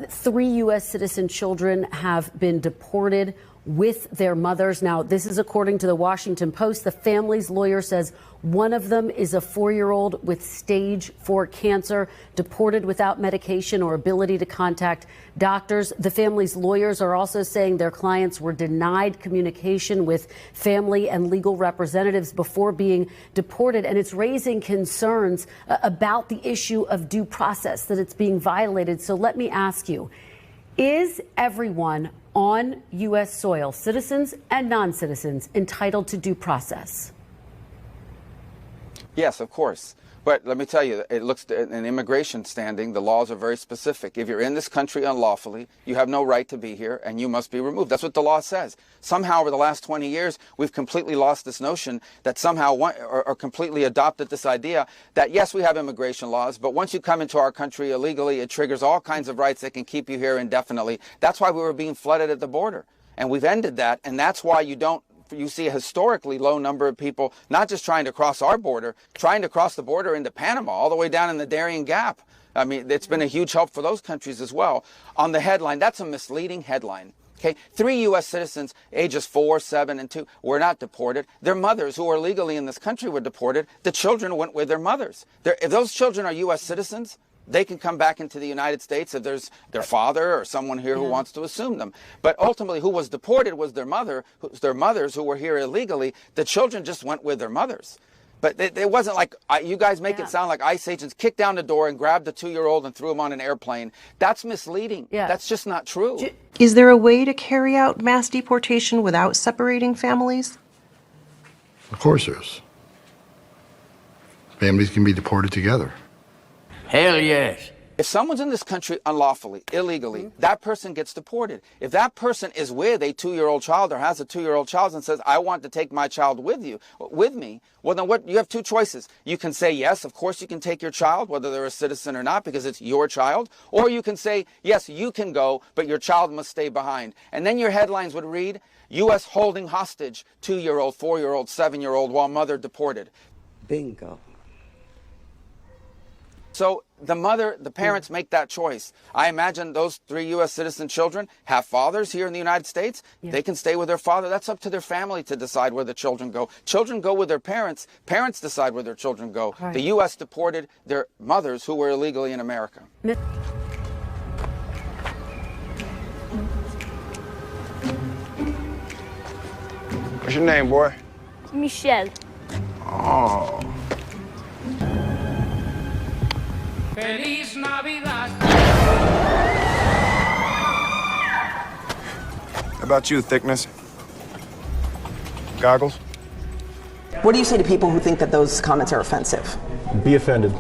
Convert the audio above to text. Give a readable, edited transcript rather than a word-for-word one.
3 U.S. citizen children have been deported with their mothers. Now, this is according to the Washington Post. The family's lawyer says one of them is a 4-year-old with stage 4 cancer, deported without medication or ability to contact doctors. The family's lawyers are also saying their clients were denied communication with family and legal representatives before being deported. And it's raising concerns about the issue of due process, that it's being violated. So let me ask you, is everyone on U.S. soil, citizens and non-citizens, entitled to due process? Yes, of course. But let me tell you, it looks in immigration standing, the laws are very specific. If you're in this country unlawfully, you have no right to be here and you must be removed. That's what the law says. Somehow over the last 20 years, we've completely lost this notion that somehow or completely adopted this idea that, yes, we have immigration laws, but once you come into our country illegally, it triggers all kinds of rights that can keep you here indefinitely. That's why we were being flooded at the border. And we've ended that. And that's why you see a historically low number of people not just trying to cross our border, trying to cross the border into Panama, all the way down in the Darien Gap. I mean, it's been a huge help for those countries as well. On the headline, that's a misleading headline. Okay, 3 U.S. citizens, ages 4, 7, and 2, were not deported. Their mothers, who are legally in this country, were deported. The children went with their mothers. If those children are U.S. citizens, they can come back into the United States if there's their father or someone here who wants to assume them. But ultimately, who was deported was their mothers who were here illegally. The children just went with their mothers. But it wasn't like, you guys make it sound like ICE agents kicked down the door and grabbed the 2-year-old and threw him on an airplane. That's misleading. That's just not true. Is there a way to carry out mass deportation without separating families? Of course there is. Families can be deported together. Hell yes. If someone's in this country unlawfully, illegally, that person gets deported. If that person is with a 2-year-old child or has a 2-year-old child and says, I want to take my child with me, well, then you have 2 choices. You can say, yes, of course you can take your child, whether they're a citizen or not, because it's your child. Or you can say, yes, you can go, but your child must stay behind. And then your headlines would read, U.S. holding hostage 2-year-old, 4-year-old, 7-year-old while mother deported. Bingo. So the parents make that choice. I imagine those 3 U.S. citizen children have fathers here in the United States. They can stay with their father. That's up to their family to decide where the children go. Children go with their parents. Parents decide where their children go. Right. The U.S. deported their mothers who were illegally in America. What's your name, boy? Michelle. Oh. Feliz Navidad. How about you, Thickness? Goggles? What do you say to people who think that those comments are offensive? Be offended.